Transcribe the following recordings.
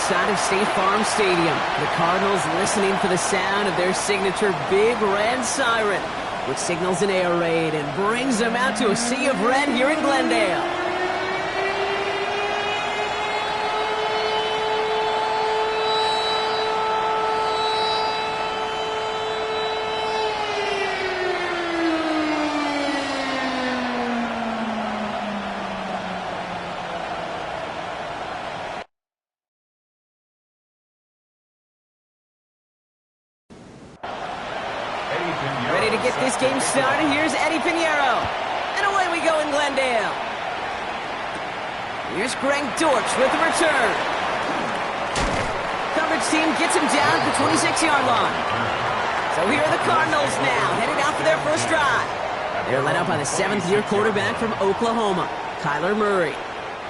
side of State Farm Stadium. The Cardinals listening for the sound of their signature Big Red Siren, which signals an air raid and brings them out to a sea of red here in Glendale. Ready to get this game started. Here's Eddie Pinheiro. And away we go in Glendale. Here's Greg Dortch with the return. Coverage team gets him down at the 26-yard line. So here are the Cardinals now, headed out for their first drive. They're led out by the seventh-year quarterback from Oklahoma, Kyler Murray.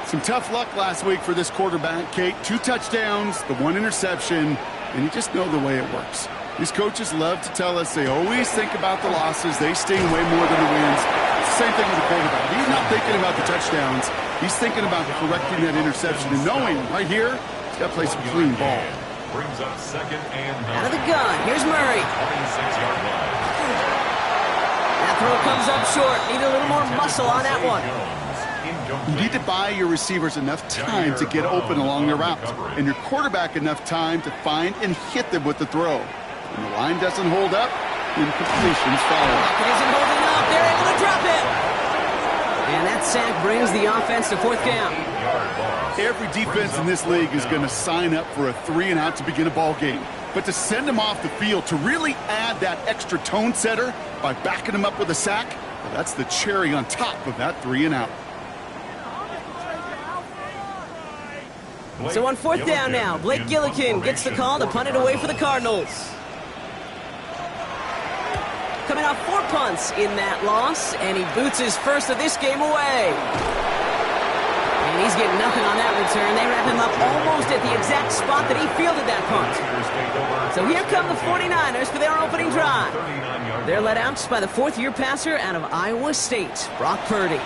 Some tough luck last week for this quarterback, Kate. 2 touchdowns, the 1 interception, and you just know the way it works. These coaches love to tell us they always think about the losses. They sting way more than the wins. It's the same thing with the quarterback. He's not thinking about the touchdowns. He's thinking about correcting that interception and knowing right here he's got to play some clean ball. Brings up second and 9. Out of the gun, here's Murray. 26-yard line. That throw comes up short. Need a little more muscle on that one. You need to buy your receivers enough time to get open along their routes, and your quarterback enough time to find and hit them with the throw. When the line doesn't hold up, incompletions follow. It isn't holding up. They're able to drop it. And that sack brings the offense to fourth down. Every defense in this league is going to sign up for a 3-and-out to begin a ball game. But to send them off the field, to really add that extra tone setter by backing them up with a sack, well, that's the cherry on top of that 3-and-out. So on fourth down now, Blake Gillikin gets the call to punt it away for the Cardinals. Coming off 4 punts in that loss, and he boots his first of this game away. And he's getting nothing on that return. They wrap him up almost at the exact spot that he fielded that punt. So here come the 49ers for their opening drive. They're led out by the 4th-year passer out of Iowa State, Brock Purdy.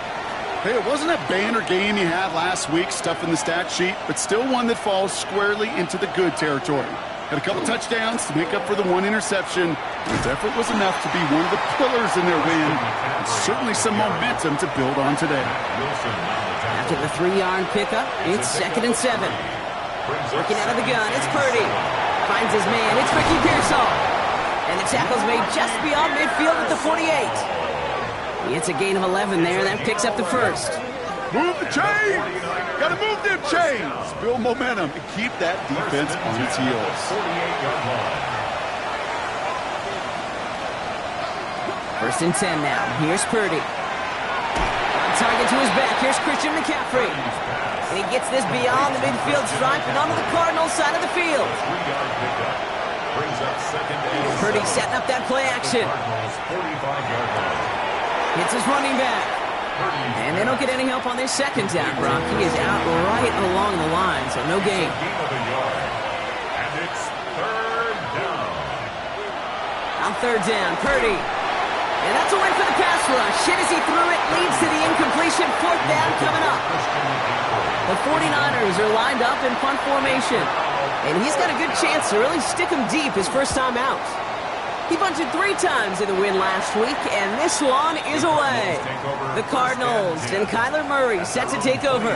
Hey, it wasn't a banner game he had last week, stuff in the stat sheet, but still one that falls squarely into the good territory. Had a couple touchdowns to make up for the 1 interception. His effort was enough to be one of the pillars in their win, and certainly some momentum to build on today. After the 3-yard pickup, it's 2nd and 7. Working out of the gun, it's Purdy. Finds his man, it's Ricky Pearsall. And the tackle's made just beyond midfield at the 48. He hits a gain of 11 there. That picks up the first. Move the chains! Gotta move them chains! Build momentum and keep that defense on its heels. 48-yard line. 1st and 10 now. Here's Purdy. On target to his back. Here's Christian McCaffrey. And he gets this beyond the midfield stripe and onto the Cardinals side of the field. 3-yard pickup. Brings up second and Purdy setting up that play action. Cardinals 45-yard line. Hits his running back. And they don't get any help on their 2nd down, Brock. He is out right along the line, so no gain. Gain of a yard. And it's 3rd down. On 3rd down, Purdy. And that's a win for the pass rush. Hit as he threw it, leads to the incompletion. 4th down coming up. The 49ers are lined up in punt formation. And he's got a good chance to really stick him deep his first time out. He punted 3 times in the win last week, and this one is away. The Cardinals and Kyler Murray set to take over.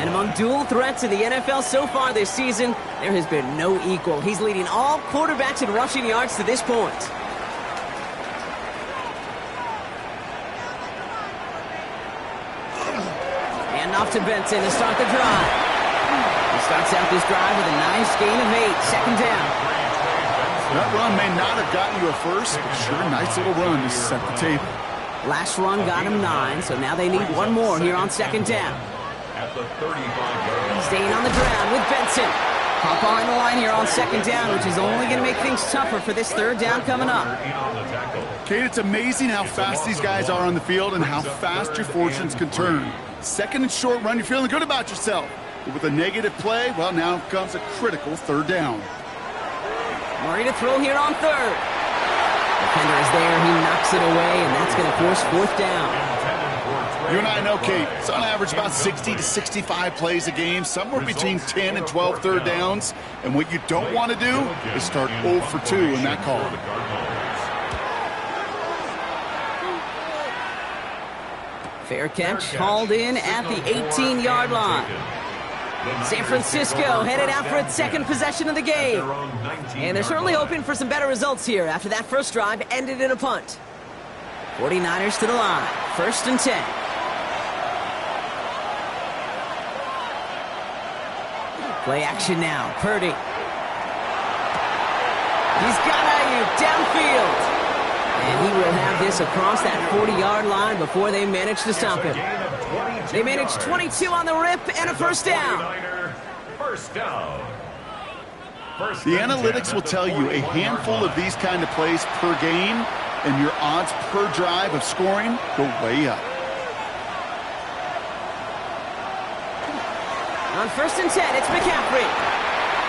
And among dual threats in the NFL so far this season, there has been no equal. He's leading all quarterbacks in rushing yards to this point. And off to Benson to start the drive. He starts out this drive with a nice gain of 8, 2nd down. That run may not have gotten you a first, but sure, nice little run to set the table. Last run got him 9, so now they need one more here on 2nd down. At the 35-yard line. Staying on the ground with Benson. Hop behind the line here on 2nd down, which is only going to make things tougher for this 3rd down coming up. Kate, it's amazing how fast these guys are on the field and how fast your fortunes can turn. 2nd and short run, you're feeling good about yourself. But with a negative play, well, now comes a critical 3rd down. Murray to throw here on 3rd. Defender is there. He knocks it away, and that's going to force 4th down. You and I know, Kate, it's on average about 60 to 65 plays a game, somewhere between 10 and 12 third downs. And what you don't want to do is start 0 for 2 in that call. Fair catch hauled in at the 18-yard line. San Francisco headed out for its second possession of the game. And they're certainly hoping for some better results here after that first drive ended in a punt. 49ers to the line. 1st and 10. Play action now. Purdy. He's got Ayuk downfield. And he will have this across that 40-yard line before they manage to stop him. They managed 22 on the rip and a first down. First down. The analytics will tell you a handful of these kind of plays per game, and your odds per drive of scoring go way up. On 1st and 10, it's McCaffrey.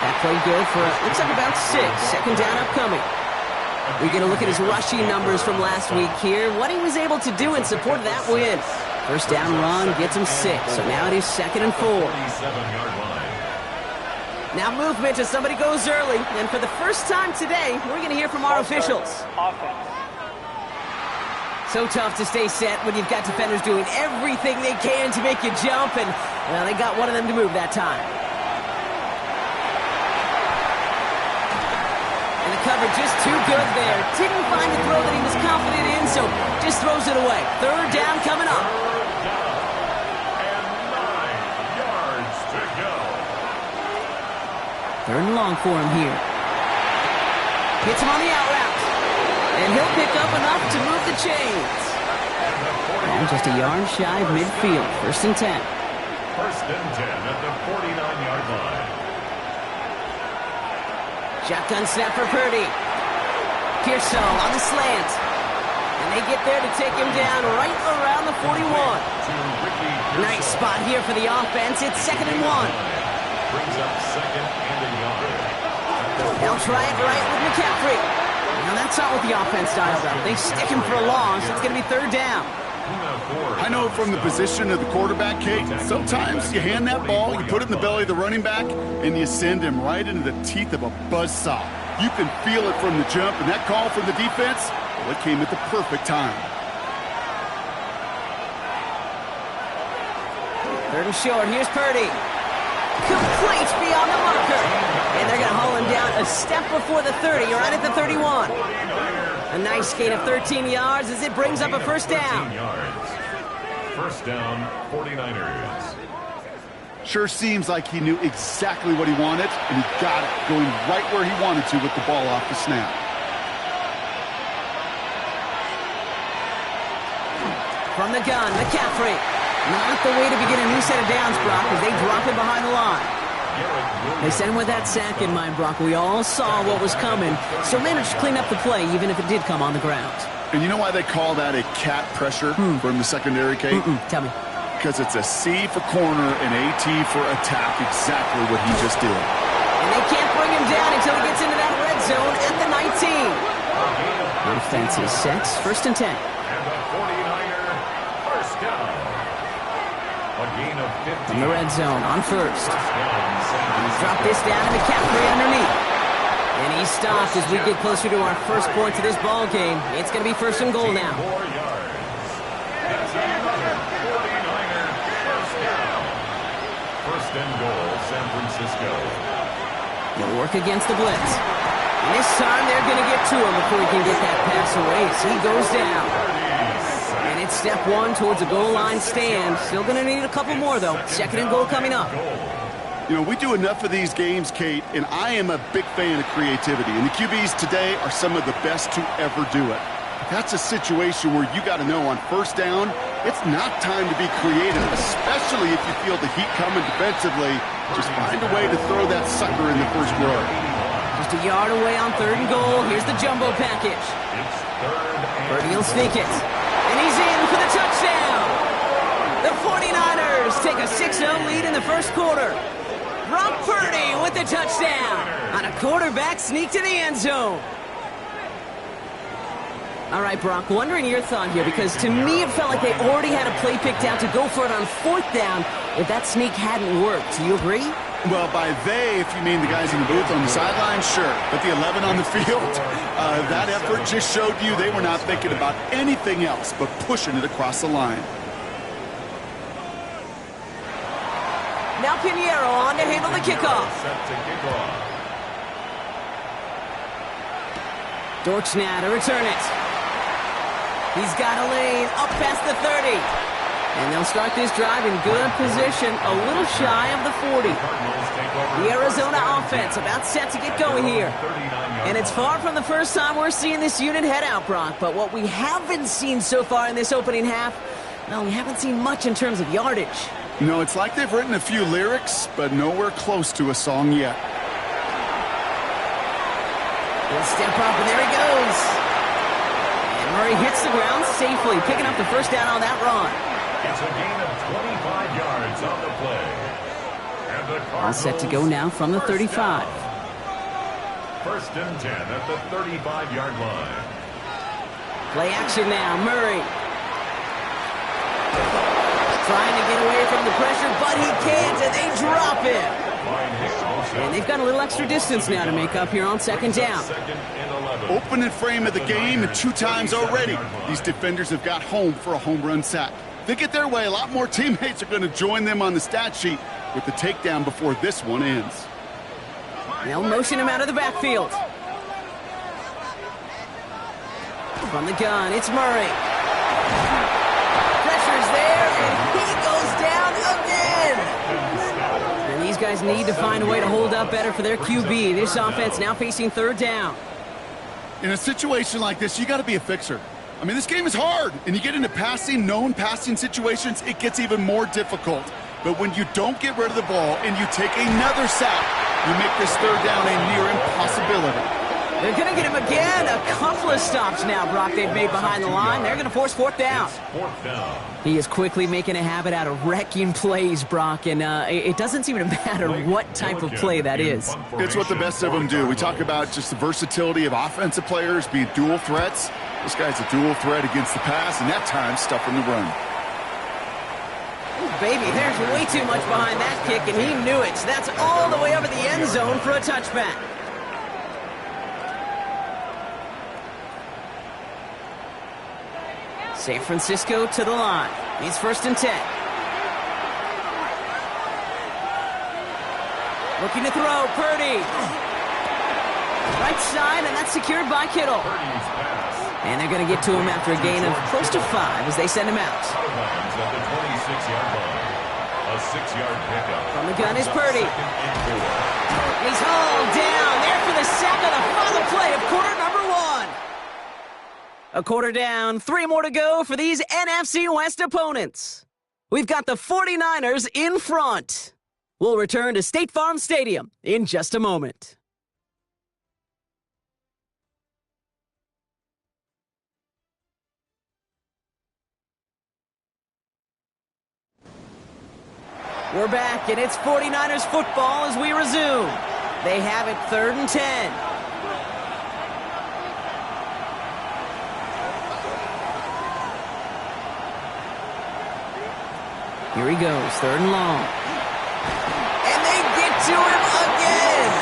That play good for, looks like about 6. Second down upcoming. We're going to look at his rushing numbers from last week here, what he was able to do in support of that win. First down run gets him 6, so now it is 2nd and 4. Now movement as somebody goes early, and for the first time today, we're going to hear from our officials. So tough to stay set when you've got defenders doing everything they can to make you jump, and well, they got one of them to move that time. And the cover just too good there. Didn't find the throw that he was confident in, so just throws it away. 3rd down coming up. And 9 yards to go. 3rd and long for him here. Hits him on the out route. And he'll pick up enough to move the chains. And just a yard shy of midfield. 1st and 10. 1st and 10 at the 49-yard line. Shotgun snap for Purdy. Pearsall on the slant. And they get there to take him down right around the 41. Nice spot here for the offense. It's 2nd and 1. Brings up 2nd and a yard. They'll try it right with McCaffrey. Now that's not what the offense dialed up. They stick him for a loss. It's going to be 3rd down. I know from the position of the quarterback, Kate, sometimes you hand that ball, you put it in the belly of the running back, and you send him right into the teeth of a buzzsaw. You can feel it from the jump, and that call from the defense, well, it came at the perfect time. 3rd and short. Here's Purdy. Complete beyond the marker. And they're going to haul him down a step before the 30, right at the 31. A nice gain of 13 yards as it brings up a first down. First down, 49ers. Sure seems like he knew exactly what he wanted, and he got it, going right where he wanted to with the ball off the snap. From the gun, McCaffrey. Not the way to begin a new set of downs, Brock, as they drop him behind the line. They sent him with that sack in mind, Brock. We all saw what was coming, so managed to clean up the play, even if it did come on the ground. And you know why they call that a cat pressure from the secondary, Kate? Tell me. Because it's a C for corner and AT for attack, exactly what he just did. And they can't bring him down until he gets into that red zone at the 19. The defense is set. 1st and 10. And the 49er first down. A gain of 50. In the red zone on 1st. Drop this down to McCaffrey underneath. And he's stopped as we get closer to our first point to this ball game. It's going to be 1st and goal now. 4 yards. That's another 49er first down. 1st and goal, San Francisco. They'll work against the blitz. And this time they're going to get to him before he can get that pass away as he goes down. And it's step 1 towards a goal line stand. Still going to need a couple more, though. 2nd and goal coming up. You know, we do enough of these games, Kate, and I am a big fan of creativity. And the QBs today are some of the best to ever do it. That's a situation where you got to know on 1st down, it's not time to be creative, especially if you feel the heat coming defensively. Just find a way to throw that sucker in the first row. Just a yard away on 3rd and goal. Here's the jumbo package. It's 3rd and Purdy will sneak it. And he's in for the touchdown. The 49ers take a 6-0 lead in the first quarter. Brock Purdy with the touchdown on a quarterback sneak to the end zone. All right, Brock, wondering your thought here, because to me it felt like they already had a play picked out to go for it on 4th down if that sneak hadn't worked. Do you agree? Well, by they, if you mean the guys in the booth on the sideline, sure. But the 11 on the field, that effort just showed you they were not thinking about anything else but pushing it across the line. Now Pinheiro on to handle the kickoff. Set to kick off. Dortch now to return it. He's got a lane up past the 30. And they'll start this drive in good position, a little shy of the 40. The Arizona offense about set to get going here. And it's far from the first time we're seeing this unit head out, Brock. But what we haven't seen so far in this opening half, no, we haven't seen much in terms of yardage. No, it's like they've written a few lyrics, but nowhere close to a song yet. He'll step up, and there he goes. And Murray hits the ground safely, picking up the first down on that run. It's a gain of 25 yards on the play. And the All set to go now from the 35. First and 10 at the 35-yard line. Play action now, Murray. Trying to get away from the pressure, but he can't, and they drop him. And they've got a little extra distance now to make up here on 2nd down. Opening frame of the game, and 2 times already. These defenders have got home for a home run sack. They get their way, a lot more teammates are going to join them on the stat sheet with the takedown before this one ends. They'll motion him out of the backfield. From the gun, it's Murray. Pressure's there, and he goes down again. And these guys need to find a way to hold up better for their QB. This offense now facing 3rd down. In a situation like this, you got to be a fixer. I mean, this game is hard, and you get into known passing situations, it gets even more difficult. But when you don't get rid of the ball and you take another sack, you make this 3rd down a near impossibility. They're going to get him again. A couple of stops now, Brock, they've made behind the line. They're going to force 4th down. It's 4th down. He is quickly making a habit out of wrecking plays, Brock, and it doesn't seem to matter what type of play that is. It's what the best of them do. We talk about just the versatility of offensive players being dual threats. This guy's a dual threat against the pass, and that time stuffing the run. Ooh, baby, there's way too much behind that kick, and he knew it. So that's all the way over the end zone for a touchback. San Francisco to the line. It's 1st and 10. Looking to throw, Purdy. Right side, and that's secured by Kittle. And they're going to get to him after a gain of close to 5 as they send him out. Out of bounds at the 26-yard line. A 6-yard pickup. From the gun is Purdy. He's hauled down there for the sack on the final play of quarter number 1. A quarter down, 3 more to go for these NFC West opponents. We've got the 49ers in front. We'll return to State Farm Stadium in just a moment. We're back, and it's 49ers football as we resume. They have it 3rd and 10. Here he goes, 3rd and long. And they get to him again!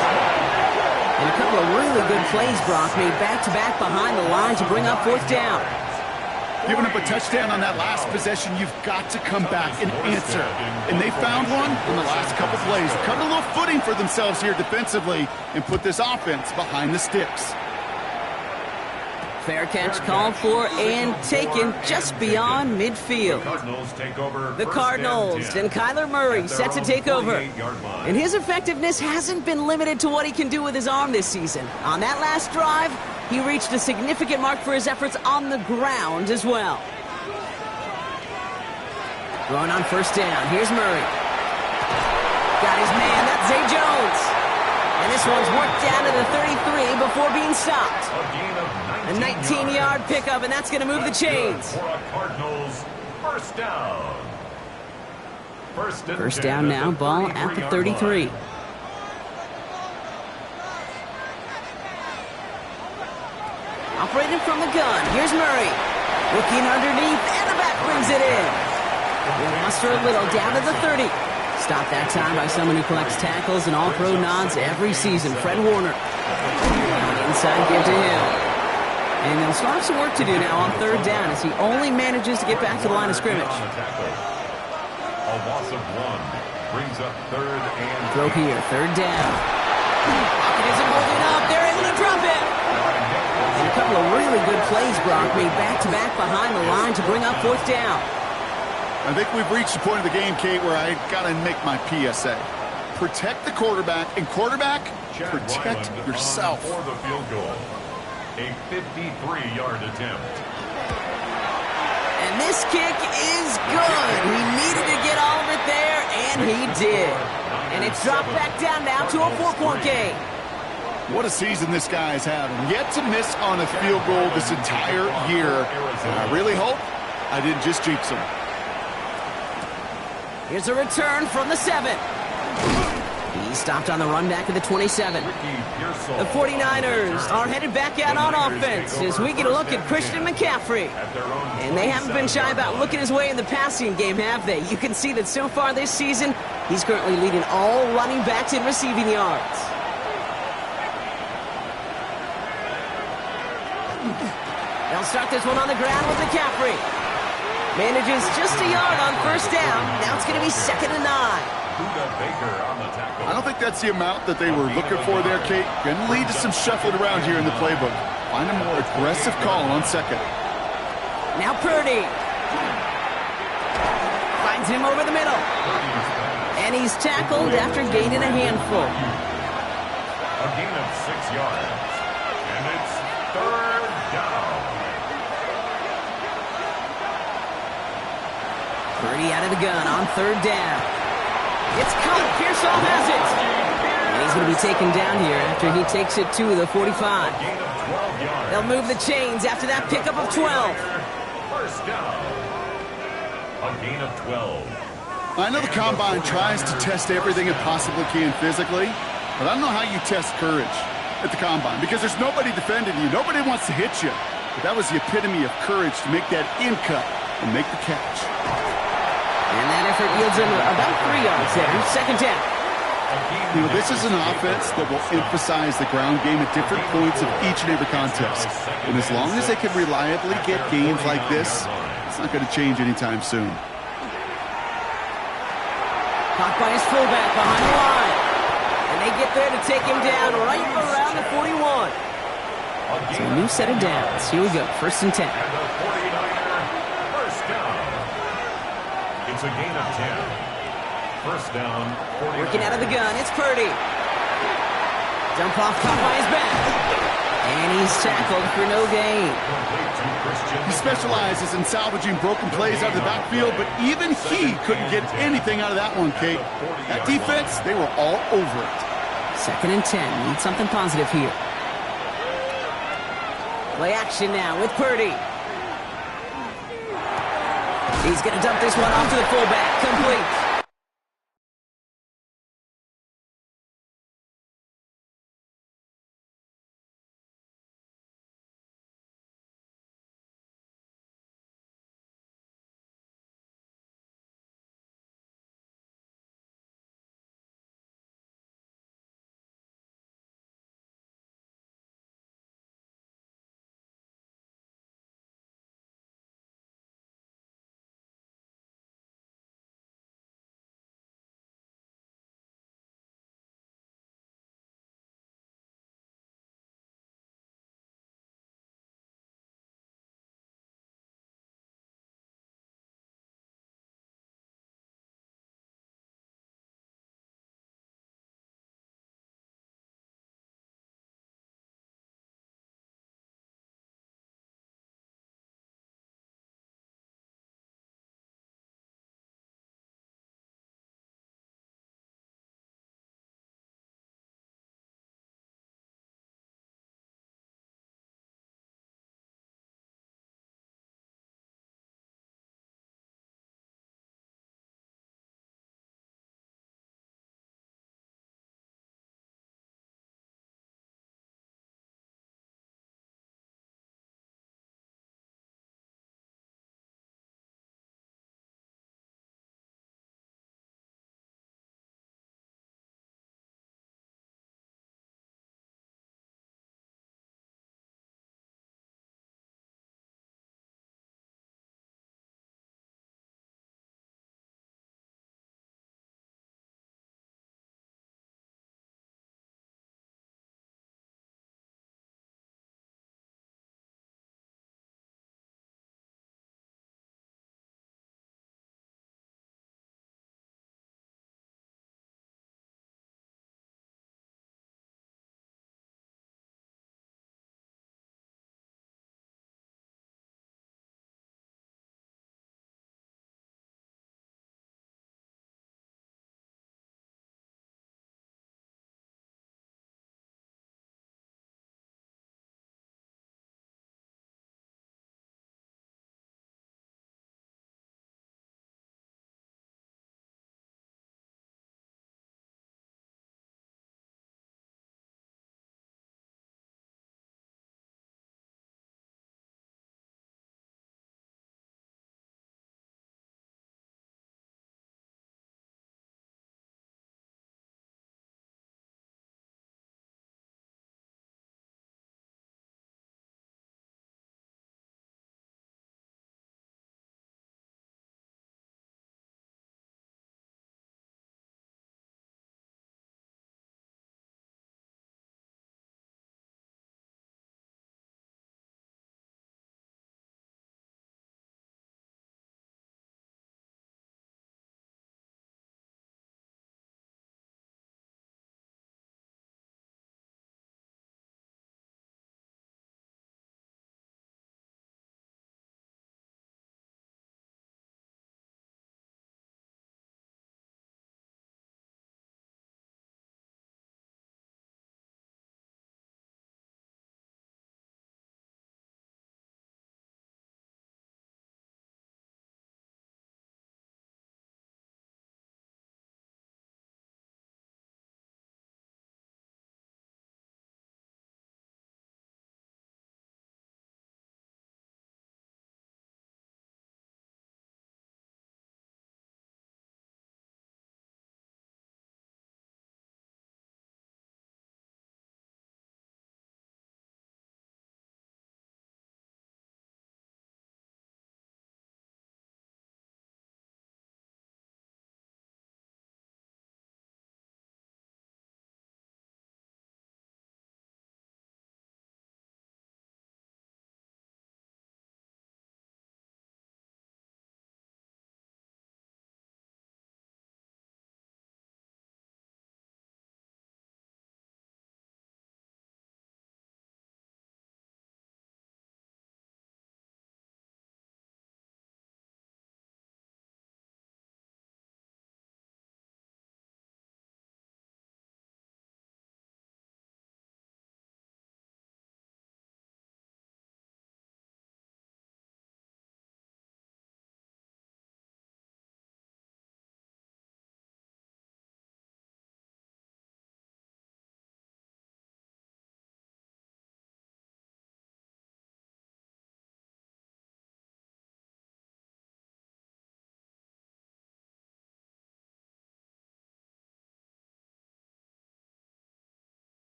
And a couple of really good plays, Brock, made back-to-back behind the line to bring up 4th down. Giving up a touchdown on that last possession, you've got to come back and answer. And they found one in the last couple plays. Cut a little footing for themselves here defensively and put this offense behind the sticks. Fair catch called for and taken just beyond midfield. The Cardinals and Kyler Murray set to take over. And his effectiveness hasn't been limited to what he can do with his arm this season. On that last drive, he reached a significant mark for his efforts on the ground as well. Throwing on 1st down. Here's Murray. Got his man. That's Zay Jones. And this one's worked down to the 33 before being stopped. A 19-yard pickup, and that's going to move the chains. Cardinals, 1st down. First down now, ball at the 33. Operating from the gun. Here's Murray. Looking underneath, and the back brings it in. They lost her a little, down to the 30. Stopped that time by someone who collects tackles and all-pro nods every season, Fred Warner. Inside give to him. And they'll still have some work to do now on third down as he only manages to get back to the line of scrimmage. A loss of 1 brings up third and Throw here, third down. Pocket isn't holding up. They're able to drop it. And a couple of really good plays, Brock, made back-to-back behind the line to bring up fourth down. I think we've reached the point of the game, Kate, where I got to make my PSA. Protect the quarterback, and quarterback, protect yourself. For the field goal. A 53-yard attempt. And this kick is good. He needed to get all of it there, and he did. And it's dropped back down now to a 4-point game. What a season this guy has had. Yet to miss on a field goal this entire year. And I really hope I didn't just jinx him. Here's a return from the 7. He stopped on the run back of the 27. The 49ers are headed back out on offense as we get a look at Christian McCaffrey. And they haven't been shy about looking his way in the passing game, have they? You can see that so far this season, he's currently leading all running backs in receiving yards. They'll start this one on the ground with McCaffrey. Manages just a yard on first down. Now it's going to be 2nd and 9. I don't think that's the amount that they were looking for there, Kate. Going to lead to some shuffling around here in the playbook. Find a more aggressive call on 2nd. Now Purdy. Finds him over the middle. And he's tackled after gaining a handful. A gain of 6 yards. And it's third down. Purdy out of the gun on third down. It's caught. Pearsall has it. And he's going to be taken down here after he takes it to the 45. Gain of 12 yards. They'll move the chains after that pickup of 12. First down. A gain of 12. I know the Combine tries to test everything it possibly can physically, but I don't know how you test courage at the Combine because there's nobody defending you. Nobody wants to hit you. But that was the epitome of courage to make that in cut and make the catch. And that effort yields him about 3 yards there. 2nd down. You know, this is an offense that will emphasize the ground game at different points of each and every contest. And as long as they can reliably get games like this, it's not going to change anytime soon. Caught by his fullback behind the line. And they get there to take him down right around the 41. So a new set of downs. Here we go. 1st and 10. And the 49er, first down. It's a gain of 10. First down, 49. Working out of the gun. It's Purdy. Dump off, caught by his back. And he's tackled for no gain. He specializes in salvaging broken plays out of the backfield, but even he couldn't get anything out of that one, Kate. That defense, they were all over it. 2nd and 10. Need something positive here. Play action now with Purdy. He's going to dump this one off to the fullback. Complete.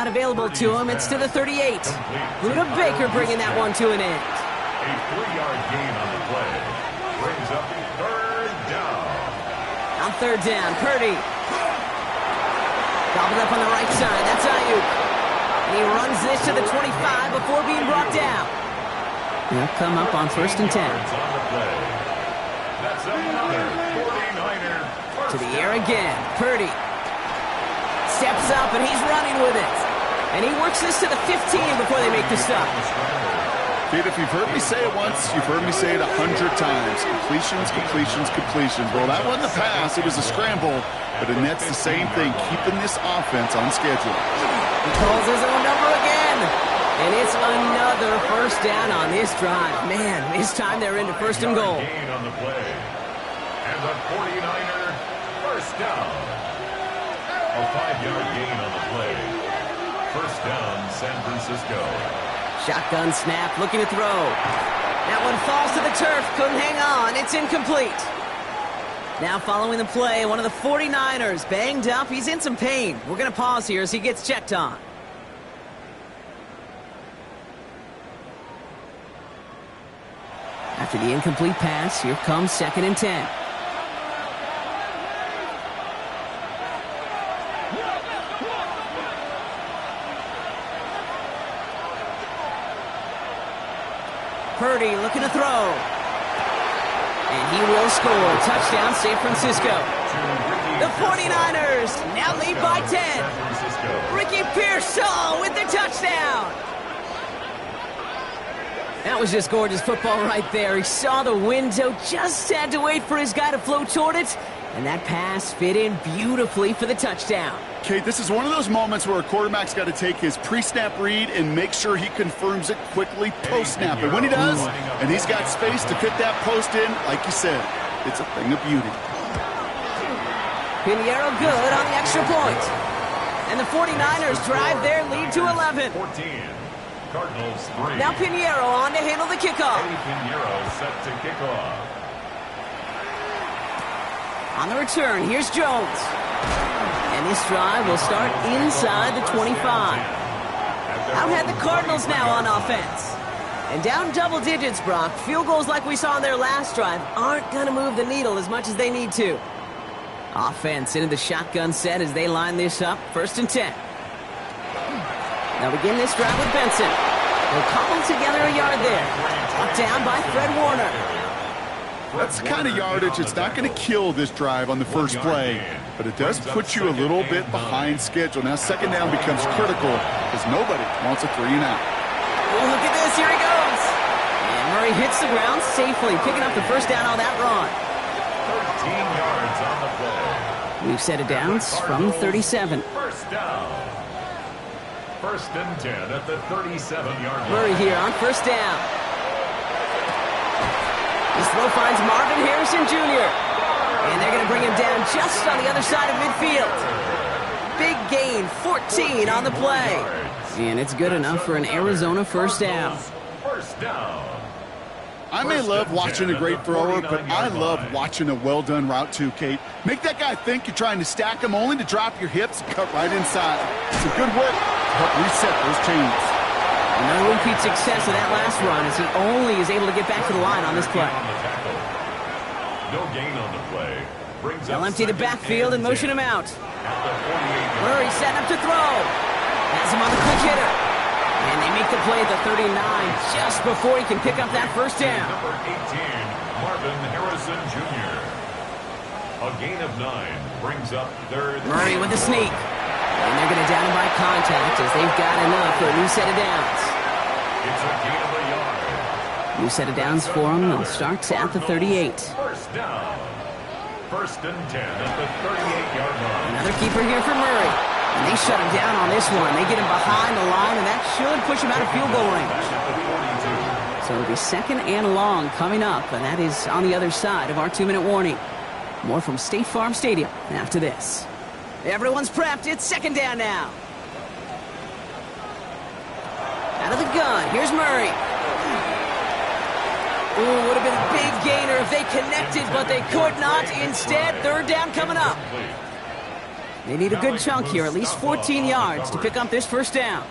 available to him. It's to the 38. Buda Baker bringing that one to an end. A 3-yard gain on the play. Brings up third down. On third down, Purdy. Gobbled up on the right side. That's Ayuk. And he runs this to the 25 before being brought down. They'll come up on first and 10. Yards on the play. That's another 49er. To the air again. Purdy steps up, and he's running with it. And he works this to the 15 before they make the stop. Kate, if you've heard me say it once, you've heard me say it 100 times. Completions, completions, completions. Well, that wasn't a pass. It was a scramble. But it nets the same thing, keeping this offense on schedule. He calls his own number again. And it's another first down on this drive. Man, this time they're into first and goal. Gain on the play. And the 49er first down. A 5-yard gain on the play. First down, San Francisco. Shotgun snap, looking to throw. That one falls to the turf, couldn't hang on. It's incomplete. Now following the play, one of the 49ers banged up. He's in some pain. We're going to pause here as he gets checked on. After the incomplete pass, here comes second and 10. Purdy looking to throw. And he will score. Touchdown, San Francisco. The 49ers now lead by 10. Ricky Pearsall with the touchdown. That was just gorgeous football right there. He saw the window, just had to wait for his guy to flow toward it. And that pass fit in beautifully for the touchdown. Kate, this is one of those moments where a quarterback's got to take his pre-snap read and make sure he confirms it quickly post-snap. And when he does, and he's got space to fit that post in, like you said, it's a thing of beauty. Pinheiro good on the extra point. And the 49ers drive their lead to 11. 14. Cardinals 3. Now Pinheiro on to handle the kickoff. Eddie Pinheiro set to kick off. On the return, here's Jones. And this drive will start inside the 25. Out had the Cardinals now on offense. And down double digits, Brock. Field goals like we saw in their last drive aren't going to move the needle as much as they need to. Offense into the shotgun set as they line this up. First and 10. They'll begin this drive with Benson. They'll cobble together a yard there. Brought down by Fred Warner. That's the kind of yardage it's not going to kill this drive on the first play, but it does put you a little bit behind schedule. Now second down becomes critical because nobody wants a 3-and-out. Oh, look at this. Here he goes. And Murray hits the ground safely, picking up the first down on that run. 13 yards on the play. We've set it down from 37. First down. First and 10 at the 37-yard line. Murray here on first down. This throw finds Marvin Harrison Jr. And they're going to bring him down just on the other side of midfield. Big gain, 14 on the play. And it's good enough for an Arizona first down. First down. I may love watching a great thrower, but I love watching a well-done route too, Kate. Make that guy think you're trying to stack him only to drop your hips and cut right inside. Some good work to help reset those chains. Another repeat success of that last run as he only is able to get back to the line on this play. No gain on the play. They'll empty the backfield and motion him out. Murray setting up to throw. Has him on the quick hitter. And they make the play at the 39 just before he can pick up that first down. Number 18, Marvin Harrison Jr. A gain of 9 brings up third. Murray with the sneak. And they're going to down him by contact as they've got enough for a new set of downs. It's a gain of a yard. New set of downs for him. They'll start at the 38. First down. First and 10 at the 38-yard line. Another keeper here for Murray. And they shut him down on this one. They get him behind the line, and that should push him out of field goal range. So it'll be second and long coming up, and that is on the other side of our 2-minute warning. More from State Farm Stadium after this. Everyone's prepped. It's second down now. Out of the gun. Here's Murray. Ooh, would have been a big gainer if they connected, but they could not. Instead, third down coming up. They need a good chunk here, at least 14 yards to pick up this first down.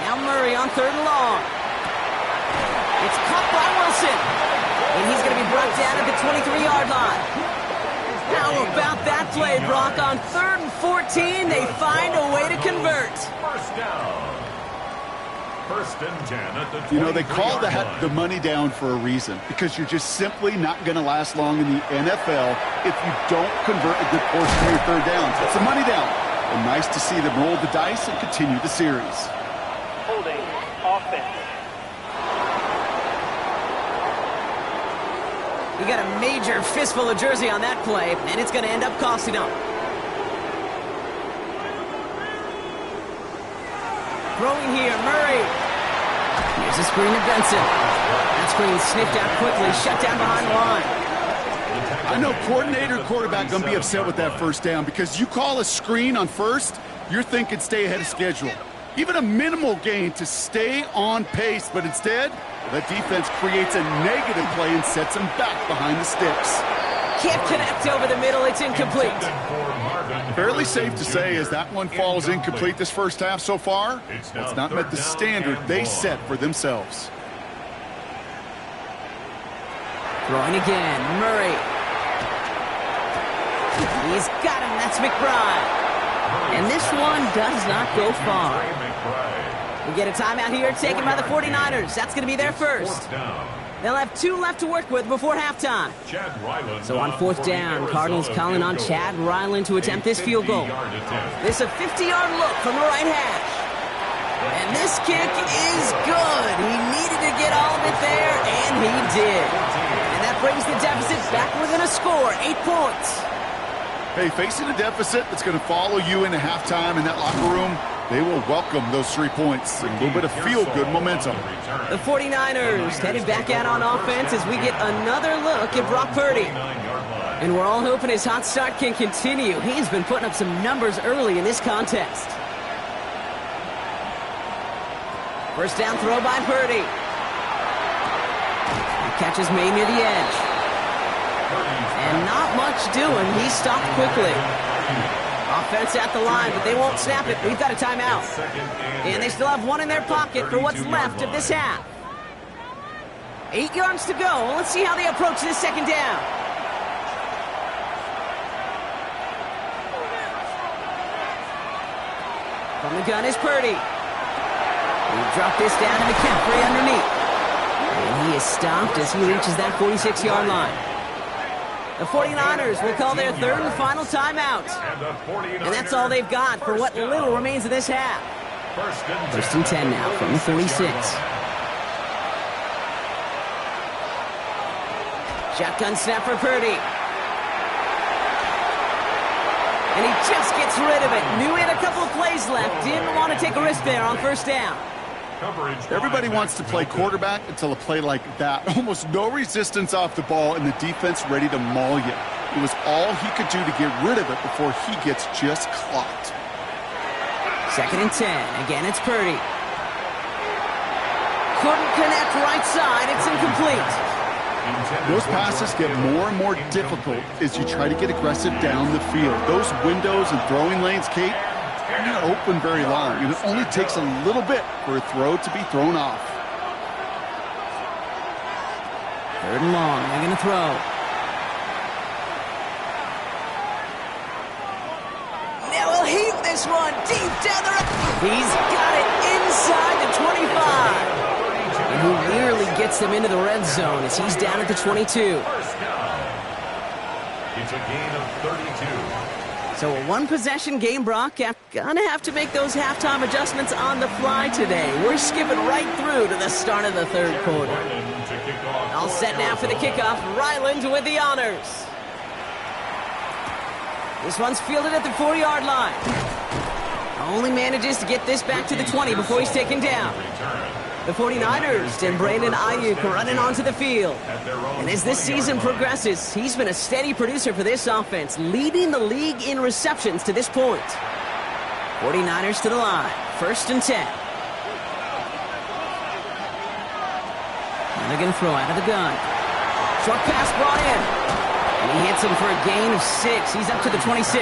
Now Murray on 3rd and long. It's caught by Wilson. And he's going to be brought down at the 23-yard line. How about that play, Brock? On 3rd and 14, they find a way to convert. First down. First and 10 at the 23-yard You know, they call the money down for a reason, because you're just simply not going to last long in the NFL if you don't convert a good portion of your 3rd downs. It's the money down. And nice to see them roll the dice and continue the series. Holding offense. He got a major fistful of jersey on that play, and it's going to end up costing him. Throwing here, Murray. Here's a screen to Benson. That screen sniffed out quickly, shut down behind the line. I know coordinator, quarterback going to be upset with that first down, because you call a screen on first, you're thinking stay ahead of schedule. Even a minimal gain to stay on pace, but instead, that defense creates a negative play and sets them back behind the sticks. Can't connect over the middle, it's incomplete. Fairly safe to say, as that one falls incomplete this first half so far, it's not met the standard they set for themselves. Throwing again, Murray. He's got him, that's McBride. And this one does not go far. We get a timeout here taken by the 49ers. That's going to be their first. They'll have 2 left to work with before halftime. So on 4th down, Cardinals calling on Chad Ryland to attempt this field goal. This is a 50-yard look from the right hash. And this kick is good. He needed to get all of it there, and he did. And that brings the deficit back within a score, 8 points. Hey, facing a deficit that's going to follow you into halftime in that locker room, they will welcome those 3 points and a little bit of feel-good momentum. The 49ers headed back out on offense as we get another look at Brock Purdy. And we're all hoping his hot start can continue. He's been putting up some numbers early in this contest. First down throw by Purdy. The catch is made near the edge. And not much doing. He stopped quickly. Offense at the line, but they won't snap it. We've got a timeout. And they still have 1 in their pocket for what's left of this half. 8 yards to go. Let's see how they approach this second down. From the gun is Purdy. He dropped this down to McCaffrey underneath. And he is stopped as he reaches that 46-yard line. The 49ers will call their 3rd and final timeout. And that's all they've got for what little remains of this half. First and 10 now from the 46. Shotgun snap for Purdy. And he just gets rid of it. Knew he had a couple of plays left. Didn't want to take a risk there on first down. Everybody wants to play quarterback until a play like that. Almost no resistance off the ball and the defense ready to maul you. It was all he could do to get rid of it before he gets just clocked. Second and 10. Again, it's Purdy. Couldn't connect right side. It's incomplete. Those passes get more and more difficult as you try to get aggressive down the field. Those windows and throwing lanes, Kate, they're not open very long, and it only takes a little bit for a throw to be thrown off. 3rd and long. They're going to throw. Now he'll heave this one deep down the road. He's got it inside the 25. And he nearly gets them into the red zone as he's down at the 22. First down. It's a gain of 32. So a 1-possession game, Brock. Gonna have to make those halftime adjustments on the fly today. We're skipping right through to the start of the 3rd quarter. All set now for the kickoff. Ryland with the honors. This one's fielded at the 4-yard line. Only manages to get this back to the 20 before he's taken down. The 49ers and Brandon Ayuk running onto the field. And as this season progresses, he's been a steady producer for this offense, leading the league in receptions to this point. 49ers to the line. First and 10. And they're going to throw out of the gun. Short pass brought in. And he hits him for a gain of 6. He's up to the 26.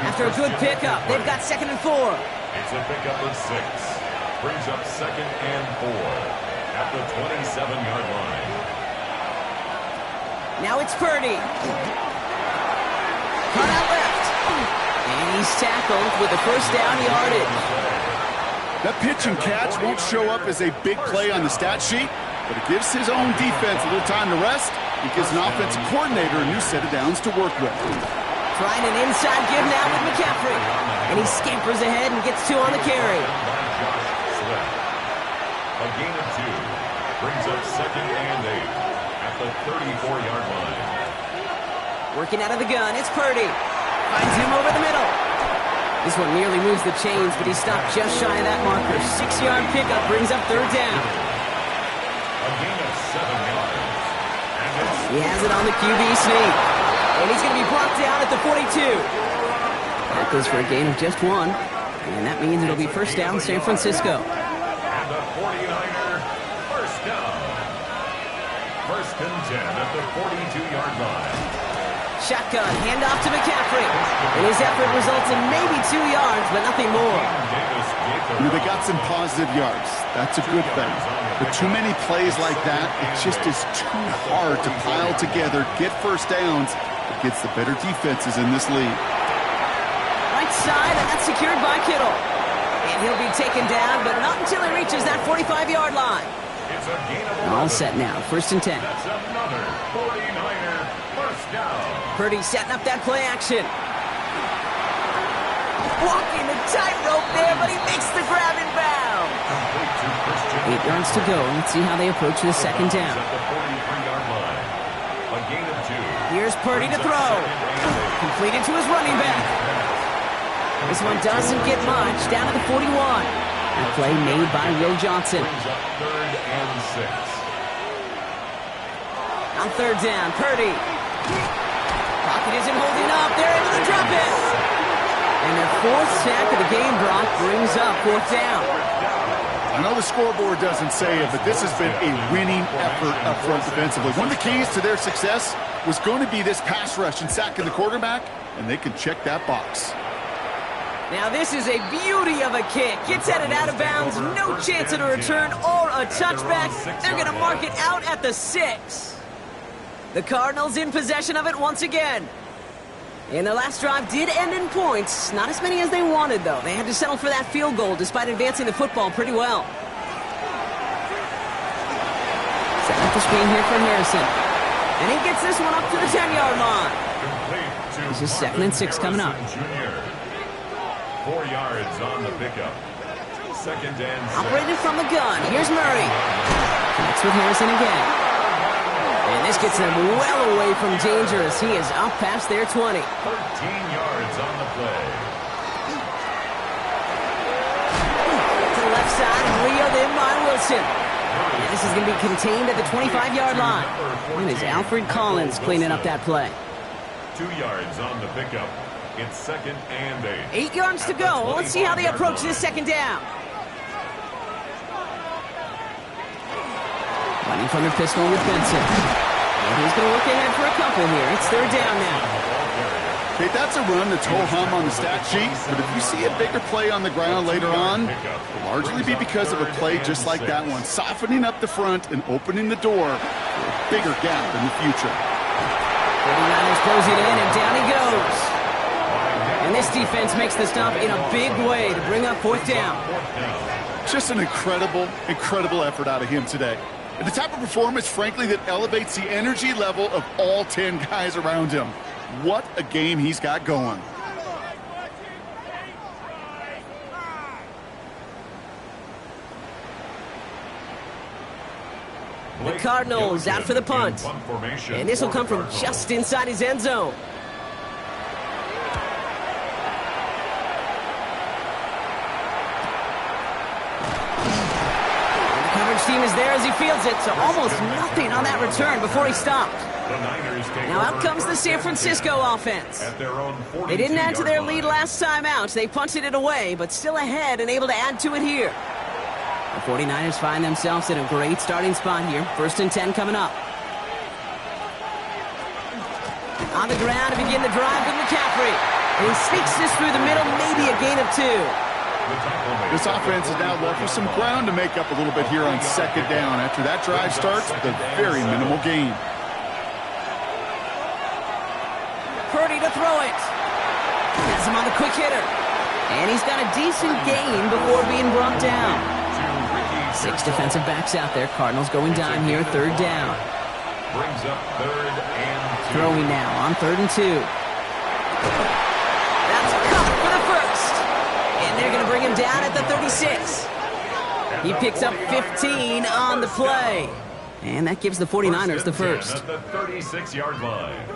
After a good pickup, they've got 2nd and 4. It's a pickup of 6. Brings up 2nd and 4 at the 27-yard line. Now it's Purdy. Cut out left. And he's tackled with a first down yardage. That pitch and catch won't show up as a big play on the stat sheet, but it gives his own defense a little time to rest. It gives an offensive coordinator a new set of downs to work with. Trying an inside give now with McCaffrey. And he scampers ahead and gets 2 on the carry. A gain of 2 brings up 2nd and 8 at the 34-yard line. Working out of the gun, it's Purdy. Finds him over the middle. This one nearly moves the chains, but he stopped just shy of that marker. 6-yard pickup brings up 3rd down. A gain of 7 yards. He has it on the QB sneak. And he's going to be brought down at the 42. That goes for a gain of just 1. And that means it'll be first down San Francisco. And the 49er, first down. 1st and 10 at the 42-yard line. Shotgun, handoff to McCaffrey. And his effort results in maybe 2 yards, but nothing more. They got some positive yards. That's a good thing. But too many plays like that, it just is too hard to pile together, get first downs against the better defenses in this league. Right side, and that's secured by Kittle. And he'll be taken down, but not until he reaches that 45-yard line. It's a gain of 11. All set now, 1st and 10. That's another 49er first down. Purdy setting up that play action. Walking the tightrope there, but he makes the grab in bounds. 8 yards to go. Let's see how they approach the 2nd down. At the 43-yard line. A gain of 2. Here's Purdy to throw. Completed to his running back. This one doesn't get much. Down to the 41. A play made by Will Johnson. Brings up 3rd and 6. On 3rd down, Purdy. Pocket isn't holding up. They're able to drop it. And their 4th sack of the game, Brock, brings up 4th down. I know the scoreboard doesn't say it, but this has been a winning effort up front defensively. One of the keys to their success was going to be this pass rush and sacking the quarterback, and they can check that box. Now this is a beauty of a kick. Gets headed out of bounds. No chance at a return or a touchback. They're going to mark it out at the 6. The Cardinals in possession of it once again. And their last drive did end in points. Not as many as they wanted, though. They had to settle for that field goal despite advancing the football pretty well. Setting up the screen here for Harrison. And he gets this one up to the 10-yard line. This is 2nd and 6 coming up. 4 yards on the pickup. 2nd and 6. Operated from the gun. Here's Murray. Connects with Harrison again. And this gets them well away from danger as he is up past their 20. 13 yards on the play. To the left side, reeled in by Wilson. And this is going to be contained at the 25-yard line. And it's Alfred Collins cleaning up that play. 2 yards on the pickup. It's 2nd and 8. 8 yards to go. Let's see how they approach this 2nd down. Running from the pistol with Benson. And he's going to look ahead for a couple here. It's 3rd down now. Okay, that's a run that's ho-hum on the stat sheet, but if you see a bigger play on the ground later on, it'll largely be because of a play just like that one, softening up the front and opening the door for a bigger gap in the future. 49ers closing in, and down he goes. And this defense makes the stop in a big way to bring up 4th down. Just an incredible, incredible effort out of him today. And the type of performance, frankly, that elevates the energy level of all 10 guys around him. What a game he's got going. The Cardinals out for the punt. And this will come from just inside his end zone. Team is there as he fields it, so almost nothing on that return before he stopped. Now out comes the San Francisco offense. They didn't add to their lead last time out. They punted it away, but still ahead and able to add to it here. The 49ers find themselves in a great starting spot here. 1st and 10 coming up. On the ground to begin the drive with McCaffrey. And he sneaks this through the middle, maybe a gain of 2. This offense is now left with some ground to make up a little bit here on second down. After that drive starts with a very minimal gain. Purdy to throw it. Has him on the quick hitter. And he's got a decent gain before being brought down. 6 defensive backs out there. Cardinals going dime here, third down. Brings up third and 2. Throwing now on 3rd and 2. That's Kupp for the first. And they're going to bring him down at the 36. He picks up 15 on the play. And that gives the 49ers the first. At the 36-yard line.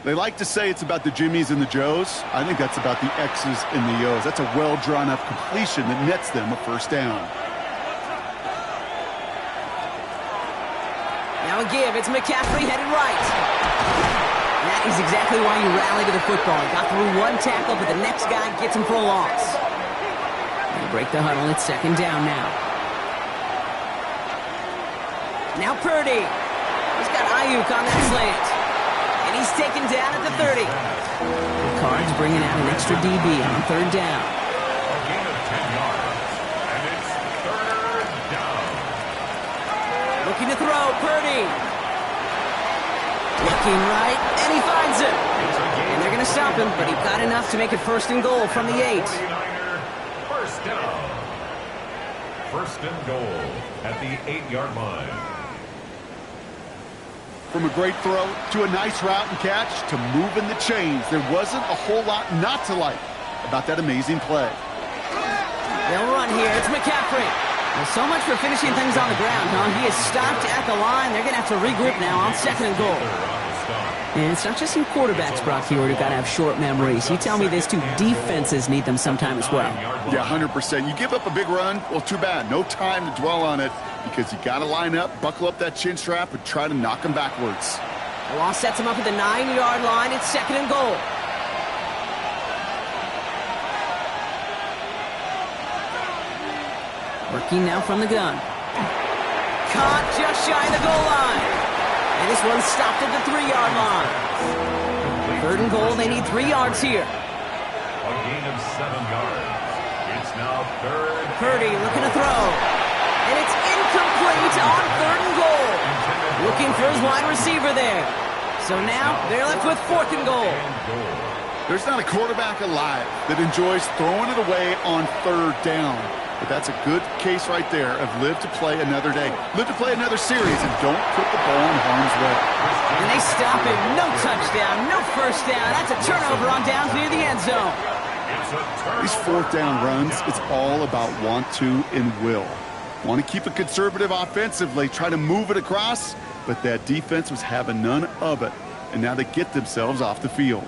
They like to say it's about the Jimmies and the Joes. I think that's about the X's and the O's. That's a well-drawn-up completion that nets them a first down. Now a give. It's McCaffrey headed right. That is exactly why you rally to the football. He got through one tackle, but the next guy gets him for a loss. They break the huddle. It's second down now. Now Purdy. He's got Ayuk on that slant. And he's taken down at the 30. The Cards bringing out an extra DB on third down. A gain of 10 yards. And it's third down. Looking to throw, Purdy. Looking right, and he finds him. And they're going to stop him, but he got enough to make it first and goal from the 8. 49er, first down. First and goal at the 8-yard line. From a great throw to a nice route and catch to moving the chains, there wasn't a whole lot not to like about that amazing play. They'll run here. It's McCaffrey. Well, so much for finishing things on the ground, huh? He is stopped at the line. They're going to have to regroup now on second and goal. And it's not just some quarterbacks, Brock, here who've got to have short memories. You tell me this too, defenses need them sometime as well. Yeah, 100%. You give up a big run, well, too bad. No time to dwell on it because you got to line up, buckle up that chin strap, and try to knock them backwards. The law sets him up at the 9-yard line. It's second and goal. Working now from the gun. Caught just shy of the goal line. And this one's stopped at the 3-yard line. Third and goal, they need 3 yards here. A gain of 7 yards. It's now third. Purdy looking to throw. And it's incomplete on third and goal. Looking for his wide receiver there. So now they're left with 4th and goal. There's not a quarterback alive that enjoys throwing it away on third down. But that's a good case right there of live to play another day. Live to play another series and don't put the ball in harm's way. And they stop him. No touchdown, no first down. That's a turnover on downs near the end zone. These fourth down runs, it's all about want to and will. Want to keep it conservative offensively, try to move it across, but that defense was having none of it. And now they get themselves off the field.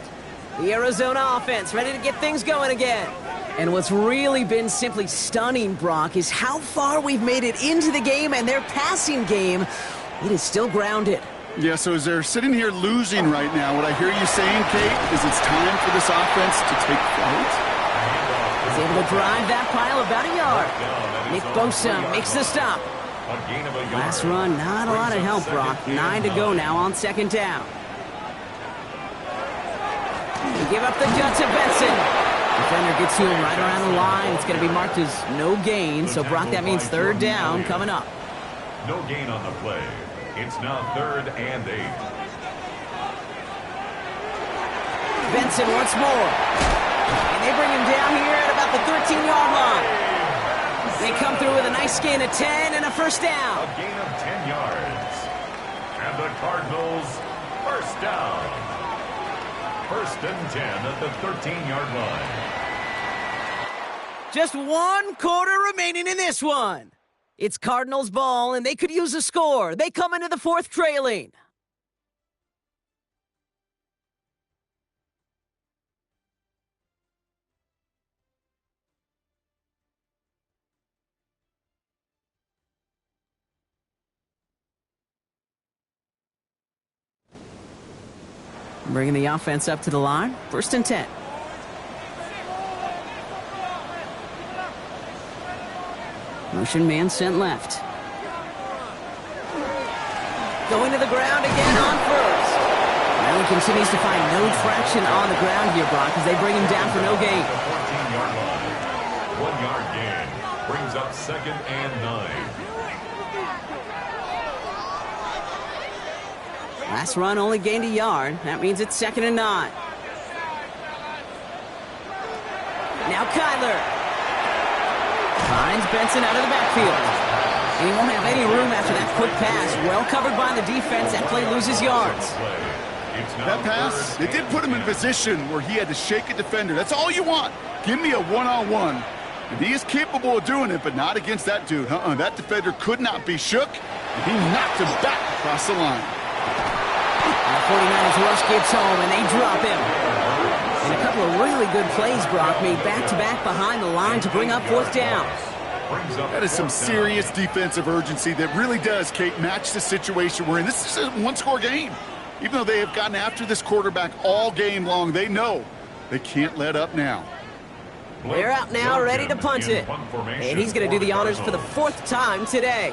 The Arizona offense ready to get things going again. And what's really been simply stunning, Brock, is how far we've made it into the game, and their passing game, it is still grounded. Yeah, so as they're sitting here losing right now, what I hear you saying, Kate, is it's time for this offense to take flight? He's able to drive that pile about a yard. Nick Bosa makes the stop. Last run, not a lot of help, Brock. 9 to go now on second down. They give up the guts of Benson. Defender gets to him right around the line. It's going to be marked as no gain. So, Brock, that means third down coming up. No gain on the play. It's now third and 8. Benson once more. And they bring him down here at about the 13-yard line. They come through with a nice gain of 10 and a first down. A gain of 10 yards. And the Cardinals first down. First and 10 at the 13-yard line. Just 1 quarter remaining in this one. It's Cardinals ball, and they could use a score. They come into the 4th trailing. Bringing the offense up to the line. First and 10. Motion man sent left. Going to the ground again on first. Now he continues to find no traction on the ground here, Brock, as they bring him down for no gain. The 14-yard line. 1-yard gain. Brings up 2nd and 9. Last run only gained a yard. That means it's 2nd and 9. Now Kyler finds Benson out of the backfield. And he won't have any room after that quick pass. Well covered by the defense. That play loses yards. That pass, it did put him in a position where he had to shake a defender. That's all you want. Give me a one-on-one. And he is capable of doing it, but not against that dude. That defender could not be shook, and he knocked him back across the line. And the 49ers rush gets home, and they drop him. And a couple of really good plays, Brock, made back-to-back behind the line to bring up 4th down. That is some serious defensive urgency that really does, Kate, match the situation we're in. This is a one-score game. Even though they have gotten after this quarterback all game long, they know they can't let up now. They're out now, ready to punt it. And he's going to do the honors for the 4th time today.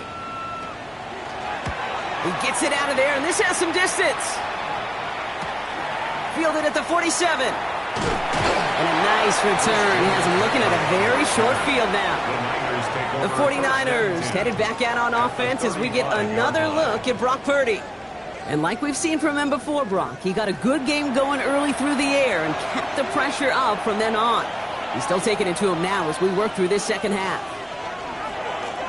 He gets it out of there, and this has some distance. Fielded at the 47. And a nice return. Has him looking at a very short field now. The 49ers headed back out on offense as we get another look at Brock Purdy. And like we've seen from him before, Brock, he got a good game going early through the air and kept the pressure up from then on. He's still taking it to him now as we work through this second half.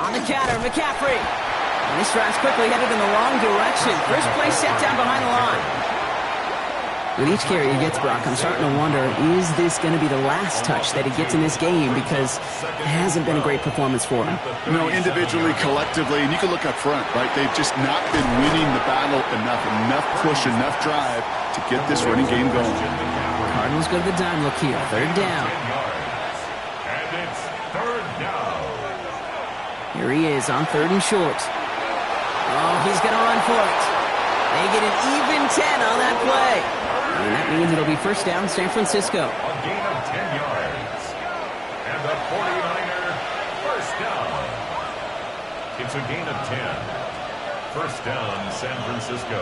On the counter, McCaffrey. And this drive's quickly headed in the wrong direction. First play set down behind the line. With each carry he gets, Brock, I'm starting to wonder, is this going to be the last touch that he gets in this game? Because it hasn't been a great performance for him. Individually, collectively, and you can look up front, right? They've just not been winning the battle enough push, enough drive to get this running game going. Cardinals go to the dime look here. 3rd down. And it's 3rd down. Here he is on 3rd and short. Oh, he's going to run for it. They get an even 10 on that play. And that means it'll be 1st down, San Francisco. A gain of 10 yards. And the 49er 1st down. It's a gain of 10. 1st down, San Francisco.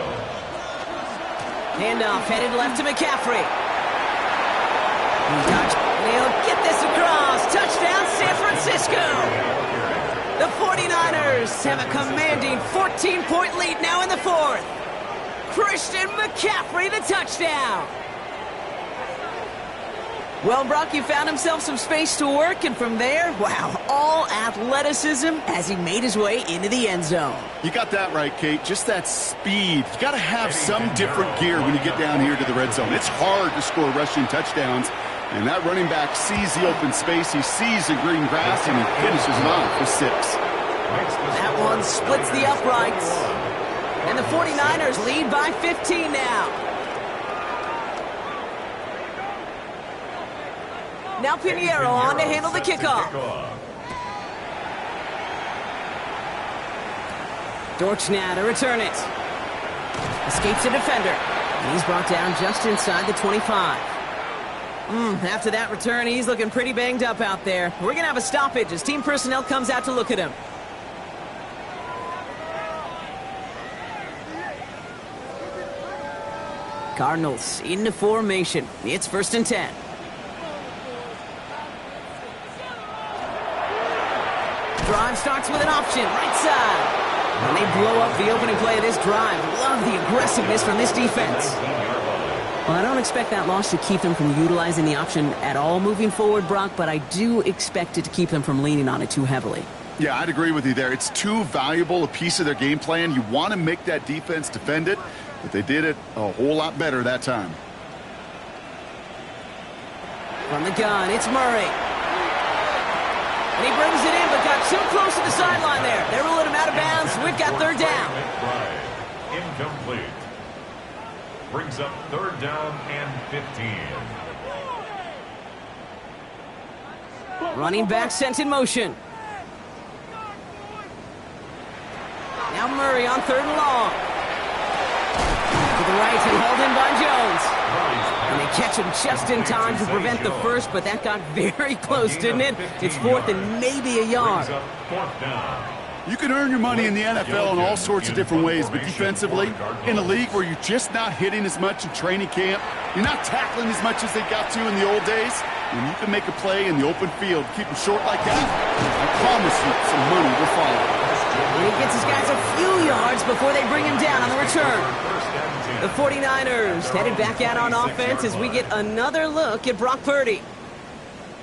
Handoff headed left to McCaffrey. They'll get this across. Touchdown, San Francisco. The 49ers have a commanding 14-point lead now in the 4th. Christian McCaffrey, the touchdown. Well, Brock, he found himself some space to work, and from there, wow, all athleticism as he made his way into the end zone. You got that right, Kate. Just that speed. You got to have some different gear when you get down here to the red zone. It's hard to score rushing touchdowns, and that running back sees the open space, he sees the green grass, and he finishes it off for 6. That one splits the uprights. And the 49ers lead by 15 now. Now Pinheiro on to handle the kickoff. Dortch now to return it. Escapes the defender. And he's brought down just inside the 25. After that return, he's looking pretty banged up out there. We're going to have a stoppage as team personnel comes out to look at him. Cardinals into formation. It's 1st and 10. Drive starts with an option, right side. And they blow up the opening play of this drive. Love the aggressiveness from this defense. Well, I don't expect that loss to keep them from utilizing the option at all moving forward, Brock, but I do expect it to keep them from leaning on it too heavily. Yeah, I'd agree with you there. It's too valuable a piece of their game plan. You want to make that defense defend it, but they did it a whole lot better that time. From the gun, it's Murray. And he brings it in, but got too close to the sideline there. They ruled him out of bounds. We've got 3rd down. Incomplete. Brings up 3rd down and 15. Running back sent in motion. Now Murray on 3rd and long. To the right and hauled in by Jones. And they catch him just in time to prevent the first, but that got very close, didn't it? It's 4th and maybe a yard. You can earn your money in the NFL in all sorts of different ways, but defensively, in a league where you're just not hitting as much in training camp, you're not tackling as much as they got to in the old days, when you can make a play in the open field, keep them short like that, I promise you some money will follow. And he gets his guys a few yards before they bring him down on the return. The 49ers headed back out on offense as we get another look at Brock Purdy.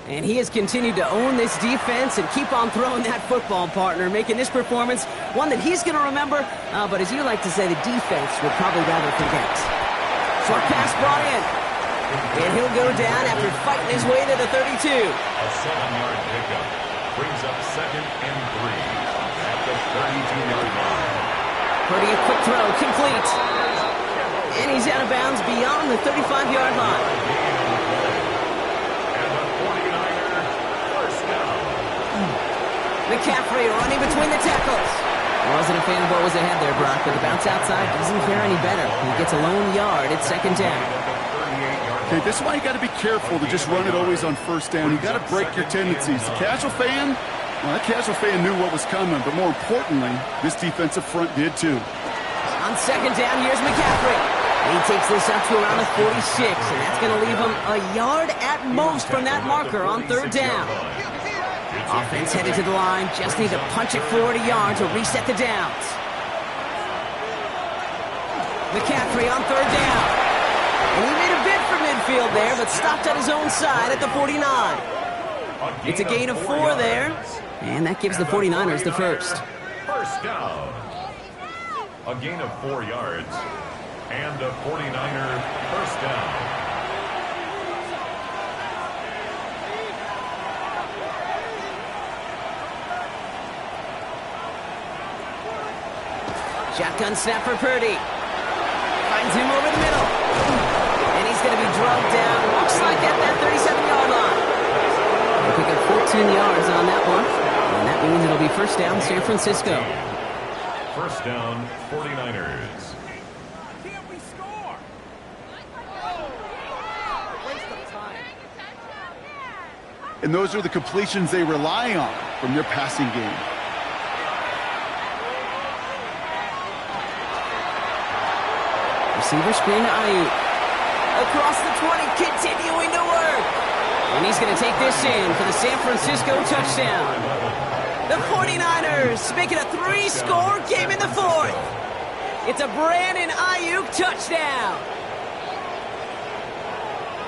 And he has continued to own this defense and keep on throwing that football, partner, making this performance one that he's going to remember, but as you like to say, the defense would probably rather forget. Short pass brought in. And he'll go down after fighting his way to the 32. A 7-yard pickup brings up 2nd and 3 at the 32-yard line. Purdy, a quick throw, complete. And he's out of bounds beyond the 35-yard line. And the 49er first down. McCaffrey running between the tackles. Wasn't a fan of what was ahead there, Brock, but the bounce outside doesn't fare any better. He gets a lone yard at 2nd down. Okay, this is why you got to be careful to just run it always on 1st down. You got to break your tendencies. The casual fan, well, that casual fan knew what was coming, but more importantly, this defensive front did too. On 2nd down, here's McCaffrey. He takes this up to around the 46, and that's going to leave him a yard at most from that marker on 3rd down. Offense headed to the line, just need to punch it 40 yards to reset the downs. McCaffrey on 3rd down. And he made a bid for midfield there, but stopped on his own side at the 49. It's a gain of 4 there, and that gives the 49ers the first. First down. A gain of 4 yards. And a 49er first down. Shotgun snap for Purdy. Finds him over the middle. And he's going to be drugged down. Looks like at that 37-yard line. They'll pick up 14 yards on that one. And that means it'll be first down San Francisco. First down, 49ers. And those are the completions they rely on from their passing game. Receiver screen to Ayuk. Across the 20, continuing to work. And he's going to take this in for the San Francisco touchdown. The 49ers make it a 3-score game in the 4th. It's a Brandon Ayuk touchdown.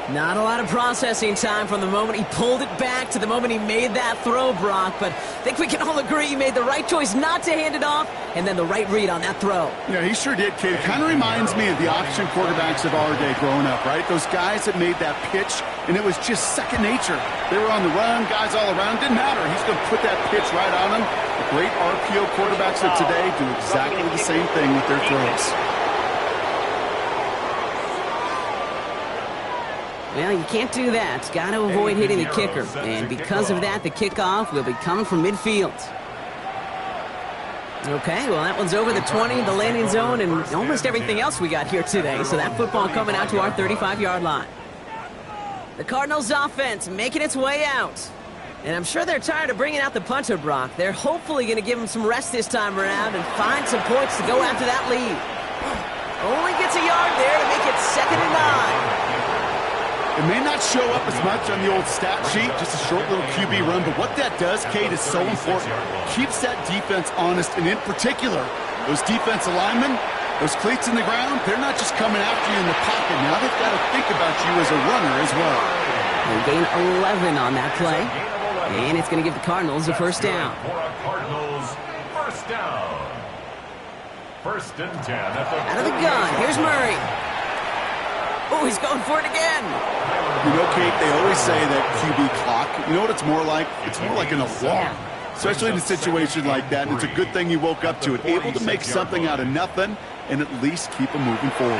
Not a lot of processing time from the moment he pulled it back to the moment he made that throw, Brock. But I think we can all agree he made the right choice not to hand it off, and then the right read on that throw. Yeah, he sure did, Kate. It kind of reminds me of the option quarterbacks of our day growing up, right? Those guys that made that pitch, and it was just second nature. They were on the run, guys all around. Didn't matter. He's going to put that pitch right on them. The great RPO quarterbacks of today do exactly the same thing with their throws. Well, you can't do that. Got to avoid hitting the kicker. And because of that, the kickoff will be coming from midfield. Okay, well, that one's over the 20, the landing zone, and almost everything else we got here today. So that football coming out to our 35-yard line. The Cardinals' offense making its way out. And I'm sure they're tired of bringing out the punter, Brock. They're hopefully going to give him some rest this time around and find some points to go after that lead. Only gets a yard there to make it 2nd and 9. It may not show up as much on the old stat sheet, just a short little QB run, but what that does, Kate, is so important. Keeps that defense honest, and in particular, those defensive linemen, those cleats in the ground, they're not just coming after you in the pocket. Now they've got to think about you as a runner as well. They gain 11 on that play, and it's going to give the Cardinals a first down. For a Cardinals first down. 1st and 10 at the Out of the gun, here's Murray. Oh, he's going for it again. You know, Kate, they always say that QB clock, you know what it's more like? It's more like an alarm, especially in a situation like that. And it's a good thing you woke up to it, able to make something out of nothing and at least keep them moving forward.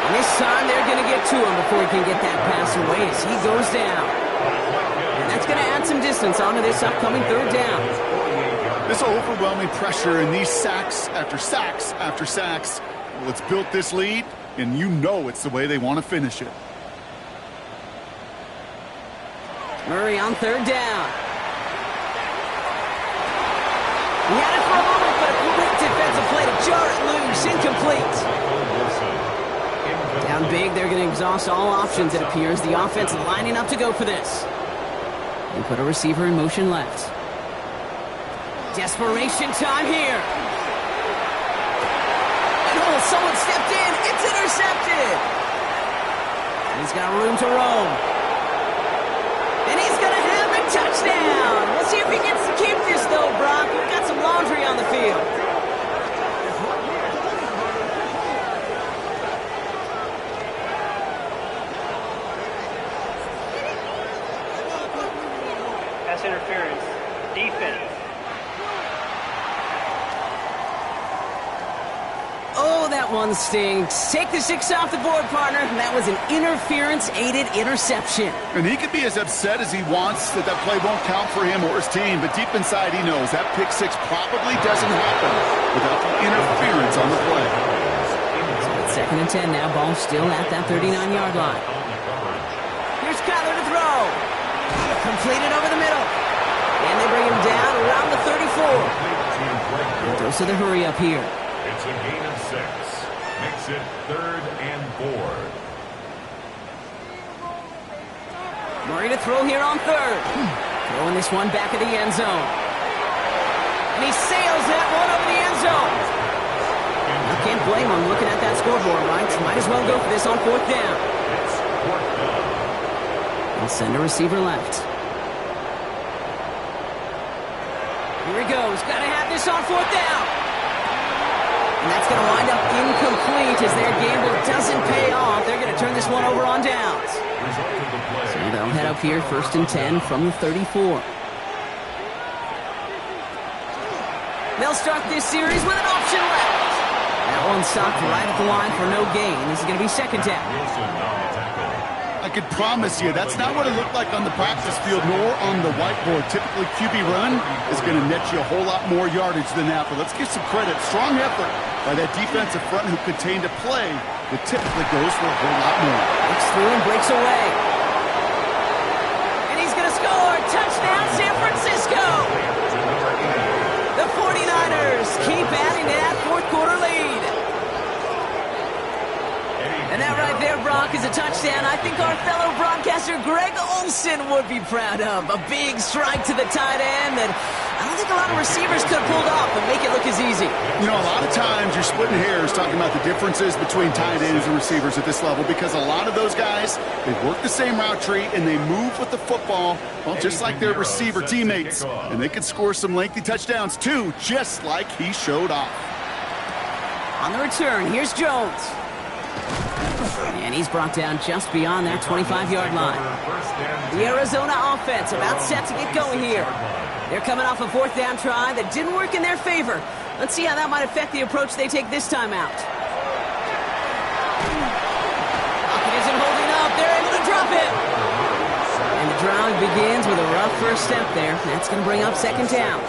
And this time they're going to get to him before he can get that pass away as he goes down. And that's going to add some distance onto this upcoming 3rd down. This overwhelming pressure and these sacks after sacks after sacks, well, it's built this lead, and you know it's the way they want to finish it. Murray on 3rd down. He had it for a moment, but a quick defensive play to jar it loose. Incomplete. Down big, they're going to exhaust all options, it appears. The offense lining up to go for this. And put a receiver in motion left. Desperation time here. And oh, someone stepped in. It's intercepted. He's got room to roam. And he's going to have a touchdown. We'll see if he gets to keep this, though, Brock. We've got some laundry on the field. Pass interference. Defense. Oh, that one stinks. Take the 6 off the board, partner. That was an interference-aided interception. And he could be as upset as he wants that that play won't count for him or his team, but deep inside he knows that pick 6 probably doesn't happen without the interference on the play. So it's 2nd and 10 now. Ball still at that 39-yard line. Here's Kyler to throw. Completed over the middle. And they bring him down around the 34. And dose of the hurry up here. It's a gain of 6. Makes it 3rd and 4. Murray to throw here on 3rd. Throwing this one back of the end zone. And he sails that one over the end zone. I can't blame him looking at that scoreboard, right? Might as well go for this on 4th down. It's 4th down. He'll send a receiver left. Here he goes. Got to have this on 4th down. And that's going to wind up incomplete as their gamble doesn't pay off. They're going to turn this one over on downs. So they'll head up here 1st and 10 from the 34. They'll start this series with an option left. That one stopped right at the line for no gain. This is going to be 2nd down. I could promise you that's not what it looked like on the practice field nor on the whiteboard. Typically, QB run is going to net you a whole lot more yardage than that. But let's give some credit. Strong effort by that defensive front who contained a play that typically goes for a whole lot more. Breaks through and breaks away. And he's going to score. Touchdown, San Francisco. The 49ers keep adding to that 4th quarter lead. And that right there, Brock, is a touchdown I think our fellow broadcaster Greg Olsen would be proud of. A big strike to the tight end that I don't think a lot of receivers could have pulled off and make it look as easy. You know, a lot of times you're splitting hairs talking about the differences between tight ends and receivers at this level because a lot of those guys, they work the same route tree and they move with the football, well, just like their receiver teammates. And they can score some lengthy touchdowns, too, just like he showed off. On the return, here's Jones. And he's brought down just beyond that 25-yard line. The Arizona offense about set to get going here. They're coming off a 4th down try that didn't work in their favor. Let's see how that might affect the approach they take this time out. Pocket isn't holding up. They're able to drop it. And the drive begins with a rough first step there. That's going to bring up 2nd down.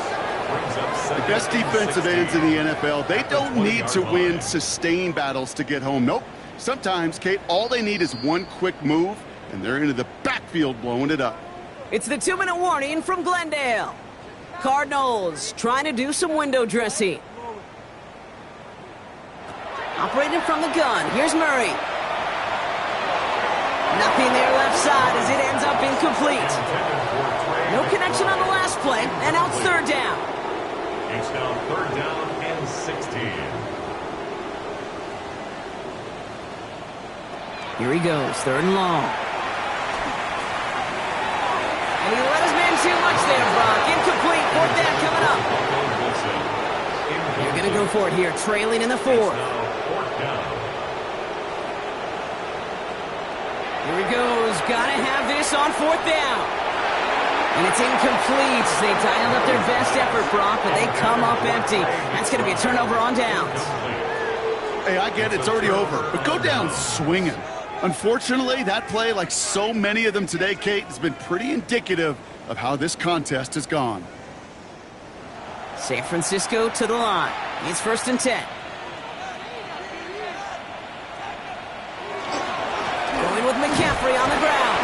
The best defensive ends in the NFL, they don't need to win sustained battles to get home. Nope. Sometimes, Kate, all they need is one quick move, and they're into the backfield blowing it up. It's the 2-minute warning from Glendale. Cardinals trying to do some window dressing. Operating from the gun. Here's Murray. Nothing there left side as it ends up incomplete. No connection on the last play, and now it's 3rd down. It's now 3rd down and 16. Here he goes, 3rd and long. And he let his man too much there, Brock. Incomplete, 4th down coming up. They're going to go for it here, trailing in the 4th. Here he goes, got to have this on 4th down. And it's incomplete. They dialed up their best effort, Brock, but they come up empty. That's going to be a turnover on downs. Hey, I get it, it's already over, but go down swinging. Unfortunately, that play, like so many of them today, Kate, has been pretty indicative of how this contest has gone. San Francisco to the line. It's 1st and 10. Going with McCaffrey on the ground.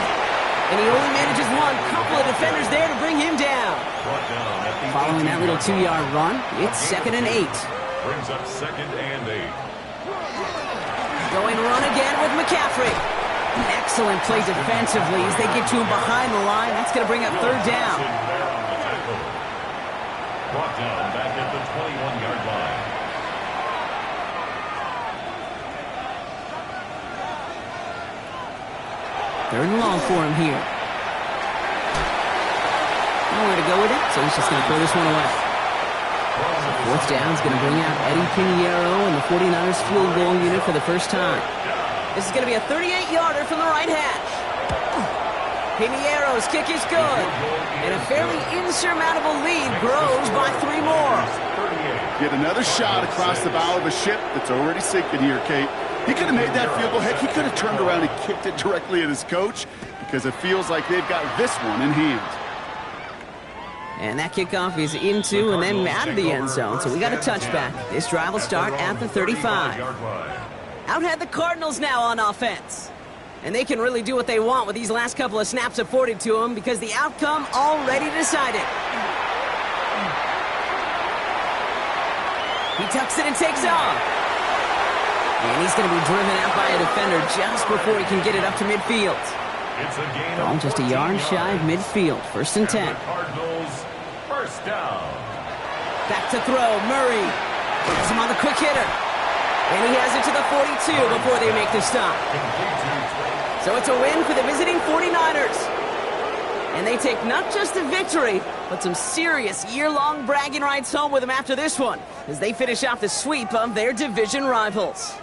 And he only manages one. Couple of defenders there to bring him down. Brought down at Following that little 2-yard run, it's 2nd and 8. Brings up 2nd and 8. Going run again with McCaffrey. An excellent play defensively as they get to him behind the line. That's going to bring up 3rd down. Brought down back at the 21-yard line. Third and long for him here. Nowhere to go with it, so he's just going to throw this one away. 4th down is going to bring out Eddie Pinheiro and the 49ers field goal unit for the first time. This is going to be a 38-yarder from the right hash. Pinheiro's kick is good, and a fairly insurmountable lead grows by 3 more. Get another shot across the bow of a ship that's already sinking here, Kate. He could have made that field goal. Heck, he could have turned around and kicked it directly at his coach because it feels like they've got this one in hand. And that kickoff is into and then out of the end zone, so we got a touchback. This drive will start at the 35. Out head the Cardinals now on offense. And they can really do what they want with these last couple of snaps afforded to them because the outcome already decided. He tucks it and takes off. And he's going to be driven out by a defender just before he can get it up to midfield. Ball just a yard shy of midfield. 1st and 10. Cardinals, 1st down. Back to throw. Murray gets him on the quick hitter. And he has it to the 42 before they make the stop. So it's a win for the visiting 49ers. And they take not just a victory, but some serious year-long bragging rights home with them after this one, as they finish off the sweep of their division rivals.